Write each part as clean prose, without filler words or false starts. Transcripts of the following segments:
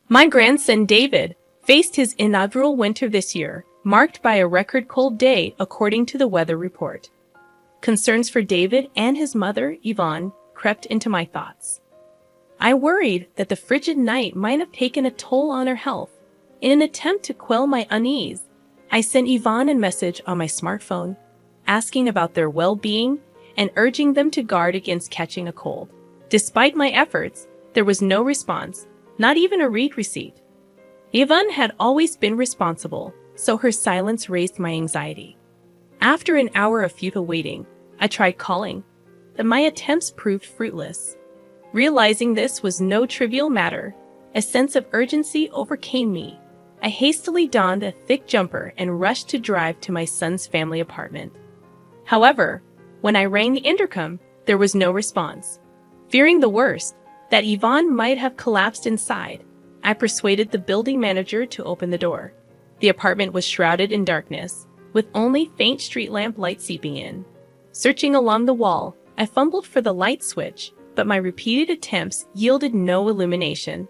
My grandson David faced his inaugural winter this year, marked by a record cold day according to the weather report. Concerns for David and his mother, Yvonne, crept into my thoughts. I worried that the frigid night might have taken a toll on her health. In an attempt to quell my unease, I sent Yvonne a message on my smartphone, asking about their well-being and urging them to guard against catching a cold. Despite my efforts, there was no response, not even a read receipt. Yvonne had always been responsible, so her silence raised my anxiety. After an hour of futile waiting, I tried calling, but my attempts proved fruitless. Realizing this was no trivial matter, a sense of urgency overcame me. I hastily donned a thick jumper and rushed to drive to my son's family apartment. However, when I rang the intercom, there was no response. Fearing the worst, that Yvonne might have collapsed inside, I persuaded the building manager to open the door. The apartment was shrouded in darkness, with only faint street lamp light seeping in. Searching along the wall, I fumbled for the light switch, but my repeated attempts yielded no illumination.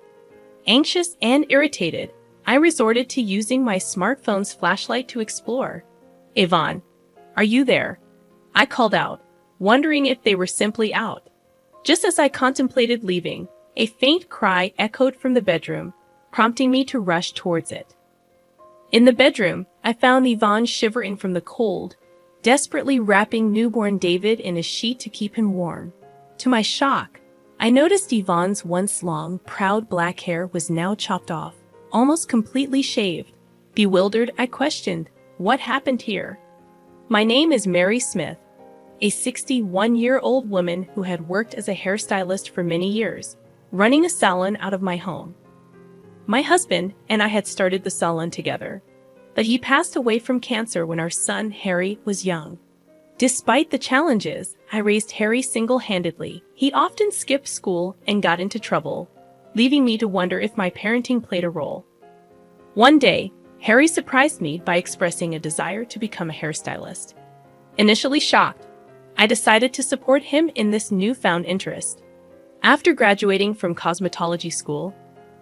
Anxious and irritated, I resorted to using my smartphone's flashlight to explore. "Yvonne, are you there?" I called out, wondering if they were simply out. Just as I contemplated leaving, a faint cry echoed from the bedroom, prompting me to rush towards it. In the bedroom, I found Yvonne shivering from the cold, desperately wrapping newborn David in a sheet to keep him warm. To my shock, I noticed Yvonne's once long, proud black hair was now chopped off, almost completely shaved. Bewildered, I questioned, "What happened here?" "My name is Mary Smith, a 61-year-old woman who had worked as a hairstylist for many years, running a salon out of my home. My husband and I had started the salon together, but he passed away from cancer when our son, Harry, was young. Despite the challenges, I raised Harry single-handedly. He often skipped school and got into trouble, leaving me to wonder if my parenting played a role. One day, Harry surprised me by expressing a desire to become a hairstylist. Initially shocked, I decided to support him in this newfound interest. After graduating from cosmetology school,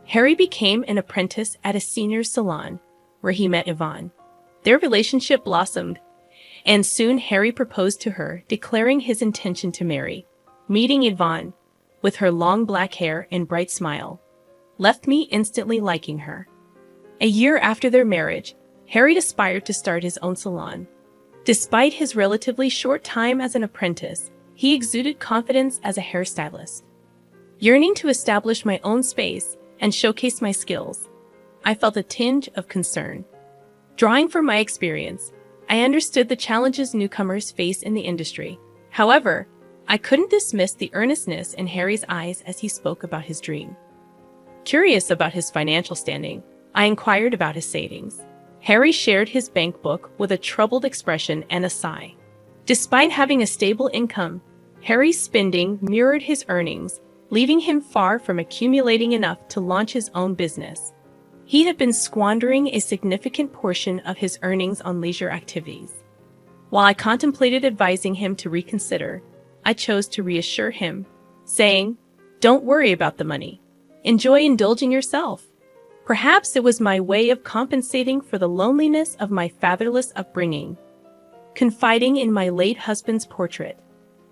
Harry became an apprentice at a senior's salon, where he met Yvonne. Their relationship blossomed, and soon Harry proposed to her, declaring his intention to marry. Meeting Yvonne, with her long black hair and bright smile, left me instantly liking her. A year after their marriage, Harry aspired to start his own salon. Despite his relatively short time as an apprentice, he exuded confidence as a hairstylist. Yearning to establish my own space and showcase my skills, I felt a tinge of concern. Drawing from my experience, I understood the challenges newcomers face in the industry. However, I couldn't dismiss the earnestness in Harry's eyes as he spoke about his dream. Curious about his financial standing, I inquired about his savings. Harry shared his bank book with a troubled expression and a sigh. Despite having a stable income, Harry's spending mirrored his earnings, leaving him far from accumulating enough to launch his own business. He had been squandering a significant portion of his earnings on leisure activities. While I contemplated advising him to reconsider, I chose to reassure him, saying, "Don't worry about the money. Enjoy indulging yourself." Perhaps it was my way of compensating for the loneliness of my fatherless upbringing. Confiding in my late husband's portrait,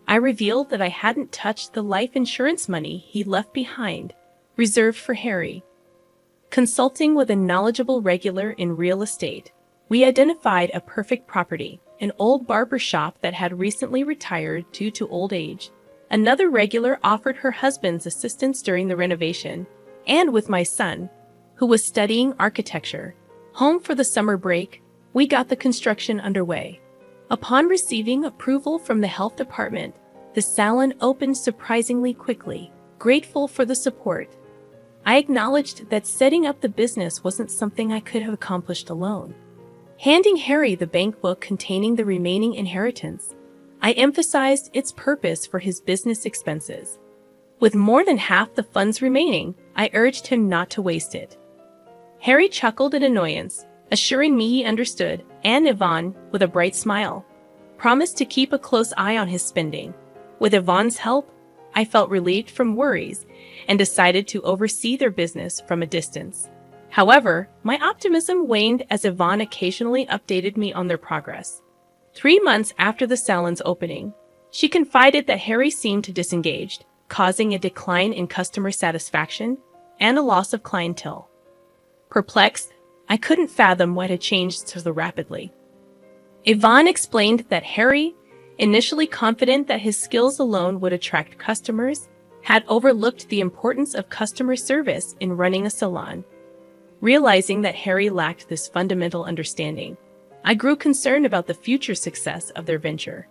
I revealed that I hadn't touched the life insurance money he left behind, reserved for Harry. Consulting with a knowledgeable regular in real estate, we identified a perfect property, an old barber shop that had recently retired due to old age. Another regular offered her husband's assistance during the renovation, and with my son, who was studying architecture, home for the summer break, we got the construction underway. Upon receiving approval from the health department, the salon opened surprisingly quickly. Grateful for the support, I acknowledged that setting up the business wasn't something I could have accomplished alone. Handing Harry the bank book containing the remaining inheritance, I emphasized its purpose for his business expenses. With more than half the funds remaining, I urged him not to waste it. Harry chuckled in annoyance, assuring me he understood, and Yvonne, with a bright smile, promised to keep a close eye on his spending. With Yvonne's help, I felt relieved from worries and decided to oversee their business from a distance. However, my optimism waned as Yvonne occasionally updated me on their progress. 3 months after the salon's opening, she confided that Harry seemed disengaged, causing a decline in customer satisfaction and a loss of clientele. Perplexed, I couldn't fathom what had changed so rapidly. Yvonne explained that Harry, initially confident that his skills alone would attract customers, had overlooked the importance of customer service in running a salon. Realizing that Harry lacked this fundamental understanding, I grew concerned about the future success of their venture.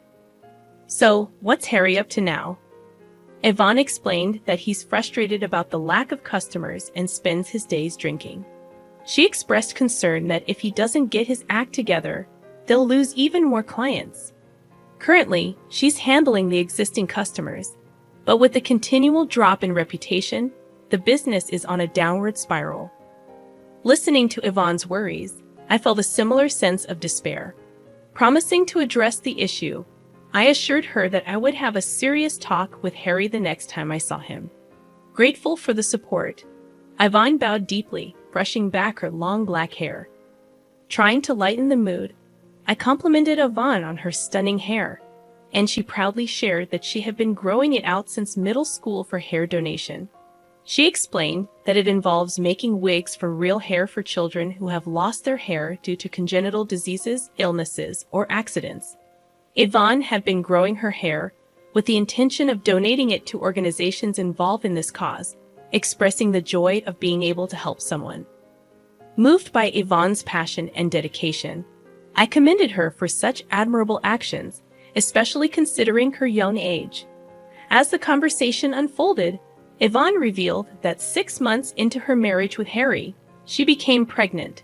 "So, what's Harry up to now?" Yvonne explained that he's frustrated about the lack of customers and spends his days drinking. She expressed concern that if he doesn't get his act together, they'll lose even more clients. Currently, she's handling the existing customers, but with the continual drop in reputation, the business is on a downward spiral. Listening to Yvonne's worries, I felt a similar sense of despair. Promising to address the issue, I assured her that I would have a serious talk with Harry the next time I saw him. Grateful for the support, Yvonne bowed deeply, brushing back her long black hair. Trying to lighten the mood, I complimented Yvonne on her stunning hair, and she proudly shared that she had been growing it out since middle school for hair donation. She explained that it involves making wigs from real hair for children who have lost their hair due to congenital diseases, illnesses, or accidents. Yvonne had been growing her hair with the intention of donating it to organizations involved in this cause, expressing the joy of being able to help someone. Moved by Yvonne's passion and dedication, I commended her for such admirable actions, especially considering her young age. As the conversation unfolded, Yvonne revealed that 6 months into her marriage with Harry, she became pregnant.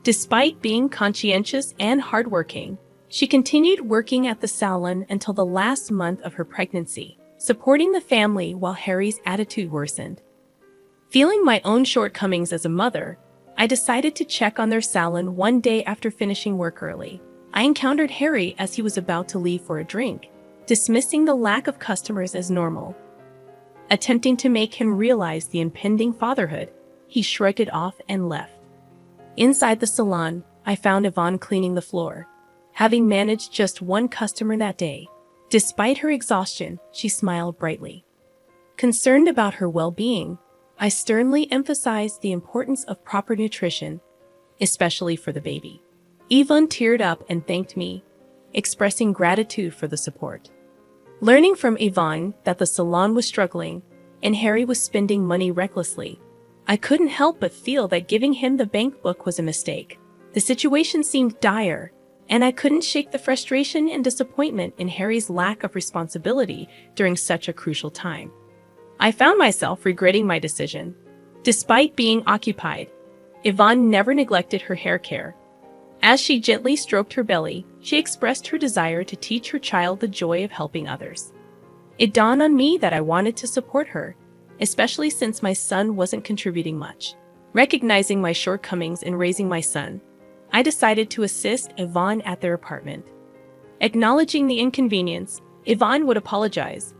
Despite being conscientious and hardworking, she continued working at the salon until the last month of her pregnancy, supporting the family while Harry's attitude worsened. Feeling my own shortcomings as a mother, I decided to check on their salon one day after finishing work early. I encountered Harry as he was about to leave for a drink, dismissing the lack of customers as normal. Attempting to make him realize the impending fatherhood, he shrugged it off and left. Inside the salon, I found Yvonne cleaning the floor. Having managed just one customer that day, despite her exhaustion, she smiled brightly. Concerned about her well-being, I sternly emphasized the importance of proper nutrition, especially for the baby. Yvonne teared up and thanked me, expressing gratitude for the support. Learning from Yvonne that the salon was struggling and Harry was spending money recklessly, I couldn't help but feel that giving him the bank book was a mistake. The situation seemed dire, and I couldn't shake the frustration and disappointment in Harry's lack of responsibility during such a crucial time. I found myself regretting my decision. Despite being occupied, Yvonne never neglected her hair care. As she gently stroked her belly, she expressed her desire to teach her child the joy of helping others. It dawned on me that I wanted to support her, especially since my son wasn't contributing much. Recognizing my shortcomings in raising my son, I decided to assist Yvonne at their apartment. Acknowledging the inconvenience, Yvonne would apologize,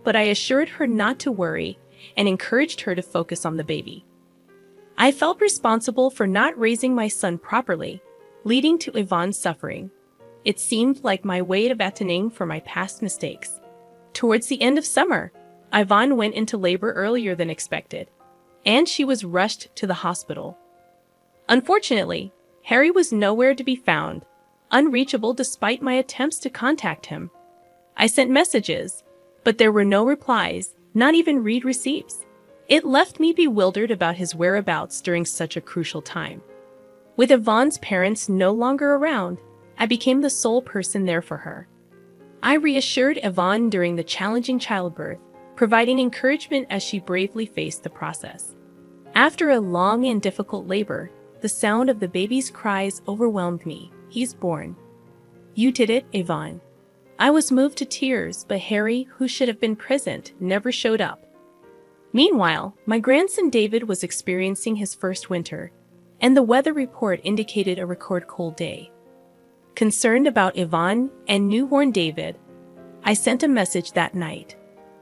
but I assured her not to worry and encouraged her to focus on the baby. I felt responsible for not raising my son properly, leading to Yvonne's suffering. It seemed like my way of atoning for my past mistakes. Towards the end of summer, Yvonne went into labor earlier than expected, and she was rushed to the hospital. Unfortunately, Harry was nowhere to be found, unreachable despite my attempts to contact him. I sent messages, but there were no replies, not even read receipts. It left me bewildered about his whereabouts during such a crucial time. With Yvonne's parents no longer around, I became the sole person there for her. I reassured Yvonne during the challenging childbirth, providing encouragement as she bravely faced the process. After a long and difficult labor, the sound of the baby's cries overwhelmed me. "He's born." "You did it, Yvonne." I was moved to tears, but Harry, who should have been present, never showed up. Meanwhile, my grandson David was experiencing his first winter, and the weather report indicated a record cold day. Concerned about Yvonne and newborn David, I sent a message that night.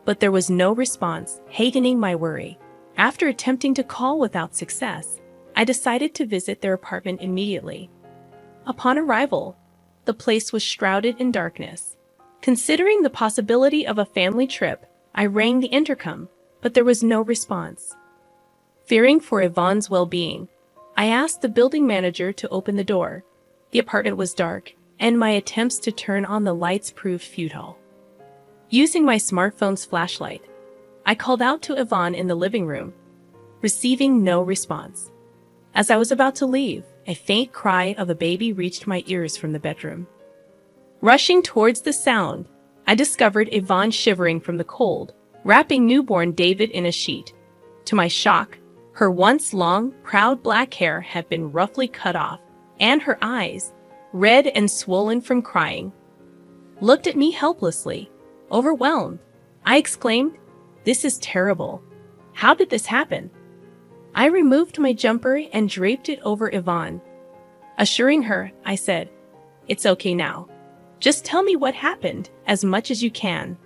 but there was no response, hastening my worry. After attempting to call without success, I decided to visit their apartment immediately. Upon arrival, the place was shrouded in darkness. Considering the possibility of a family trip, I rang the intercom, but there was no response. Fearing for Yvonne's well-being, I asked the building manager to open the door. The apartment was dark, and my attempts to turn on the lights proved futile. Using my smartphone's flashlight, I called out to Yvonne in the living room, receiving no response. As I was about to leave, a faint cry of a baby reached my ears from the bedroom. Rushing towards the sound, I discovered Yvonne shivering from the cold, wrapping newborn David in a sheet. To my shock, her once long, proud black hair had been roughly cut off, and her eyes, red and swollen from crying, looked at me helplessly. Overwhelmed, I exclaimed, "This is terrible. How did this happen?" I removed my jumper and draped it over Yvonne. Assuring her, I said, "It's okay now. Just tell me what happened, as much as you can."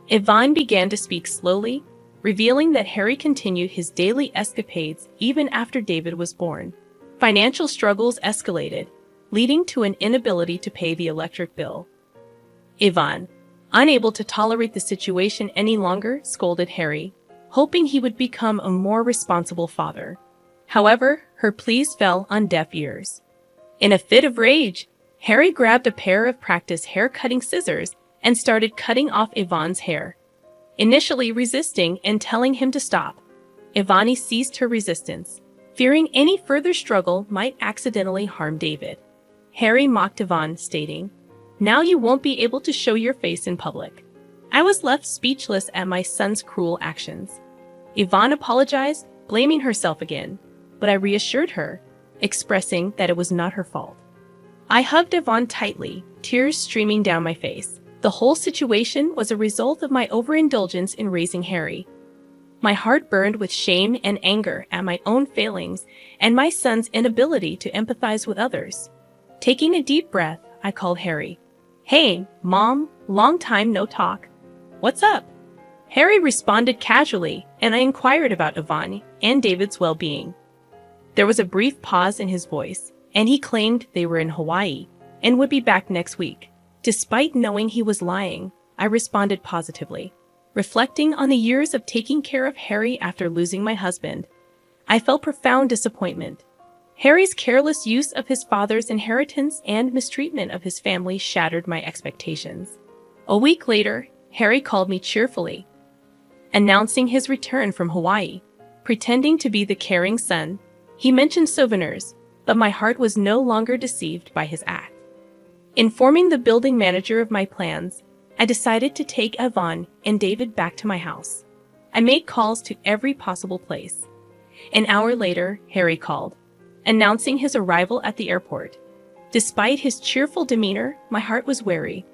Yvonne began to speak slowly, revealing that Harry continued his daily escapades even after David was born. Financial struggles escalated, leading to an inability to pay the electric bill. Yvonne, unable to tolerate the situation any longer, scolded Harry, hoping he would become a more responsible father. However, her pleas fell on deaf ears. In a fit of rage, Harry grabbed a pair of practice hair-cutting scissors and started cutting off Yvonne's hair. Initially resisting and telling him to stop, Yvonne ceased her resistance, fearing any further struggle might accidentally harm David. Harry mocked Yvonne, stating, "Now you won't be able to show your face in public." I was left speechless at my son's cruel actions. Yvonne apologized, blaming herself again, but I reassured her, expressing that it was not her fault. I hugged Yvonne tightly, tears streaming down my face. The whole situation was a result of my overindulgence in raising Harry. My heart burned with shame and anger at my own failings and my son's inability to empathize with others. Taking a deep breath, I called Harry. "Hey, Mom, long time no talk. What's up?" Harry responded casually, and I inquired about Yvonne and David's well-being. There was a brief pause in his voice, and he claimed they were in Hawaii and would be back next week. Despite knowing he was lying, I responded positively. Reflecting on the years of taking care of Harry after losing my husband, I felt profound disappointment. Harry's careless use of his father's inheritance and mistreatment of his family shattered my expectations. A week later, Harry called me cheerfully, announcing his return from Hawaii. Pretending to be the caring son, he mentioned souvenirs, but my heart was no longer deceived by his act. Informing the building manager of my plans, I decided to take Yvonne and David back to my house. I made calls to every possible place. An hour later, Harry called, announcing his arrival at the airport. Despite his cheerful demeanor, my heart was wary.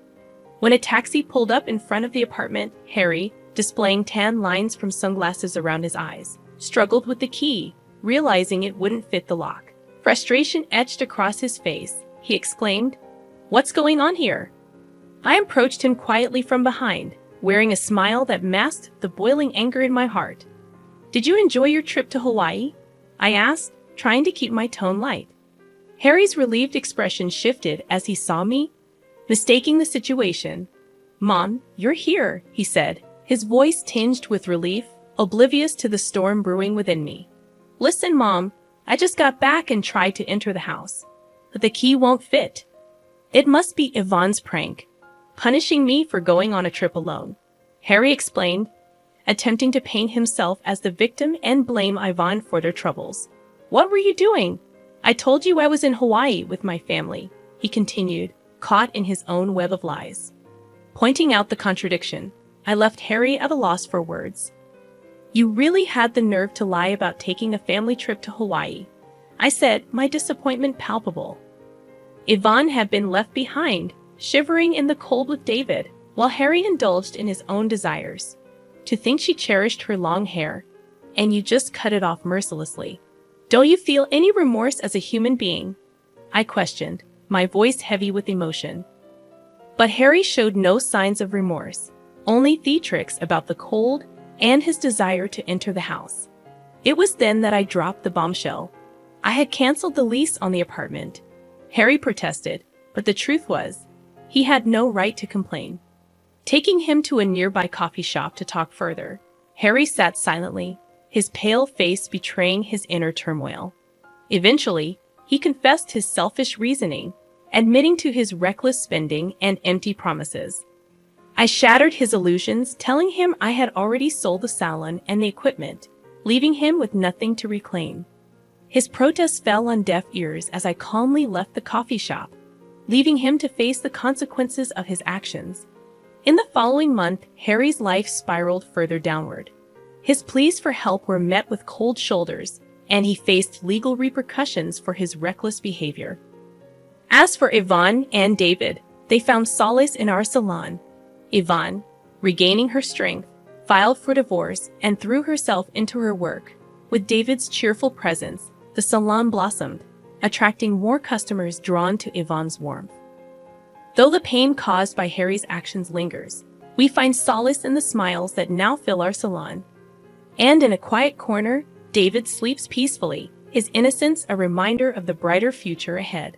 When a taxi pulled up in front of the apartment, Harry, displaying tan lines from sunglasses around his eyes, struggled with the key, realizing it wouldn't fit the lock. Frustration etched across his face. He exclaimed, "What's going on here?" I approached him quietly from behind, wearing a smile that masked the boiling anger in my heart. "Did you enjoy your trip to Hawaii?" I asked, trying to keep my tone light. Harry's relieved expression shifted as he saw me, mistaking the situation. "Mom, you're here," he said, his voice tinged with relief, oblivious to the storm brewing within me. "Listen, Mom, I just got back and tried to enter the house, but the key won't fit. It must be Yvonne's prank, punishing me for going on a trip alone," Harry explained, attempting to paint himself as the victim and blame Yvonne for their troubles. "What were you doing? I told you I was in Hawaii with my family," he continued, caught in his own web of lies. Pointing out the contradiction, I left Harry at a loss for words. "You really had the nerve to lie about taking a family trip to Hawaii," I said, my disappointment palpable. Yvonne had been left behind, shivering in the cold with David, while Harry indulged in his own desires. To think she cherished her long hair, and you just cut it off mercilessly. "Don't you feel any remorse as a human being?" I questioned, my voice heavy with emotion. But Harry showed no signs of remorse. only theatrics about the cold and his desire to enter the house. It was then that I dropped the bombshell. I had canceled the lease on the apartment. Harry protested, but the truth was, he had no right to complain. Taking him to a nearby coffee shop to talk further, Harry sat silently, his pale face betraying his inner turmoil. Eventually, he confessed his selfish reasoning, admitting to his reckless spending and empty promises. I shattered his illusions, telling him I had already sold the salon and the equipment, leaving him with nothing to reclaim. His protests fell on deaf ears as I calmly left the coffee shop, leaving him to face the consequences of his actions. In the following month, Harry's life spiraled further downward. His pleas for help were met with cold shoulders, and he faced legal repercussions for his reckless behavior. As for Yvonne and David, they found solace in our salon. Yvonne, regaining her strength, filed for divorce and threw herself into her work. With David's cheerful presence, the salon blossomed, attracting more customers drawn to Yvonne's warmth. Though the pain caused by Harry's actions lingers, we find solace in the smiles that now fill our salon. And in a quiet corner, David sleeps peacefully, his innocence a reminder of the brighter future ahead.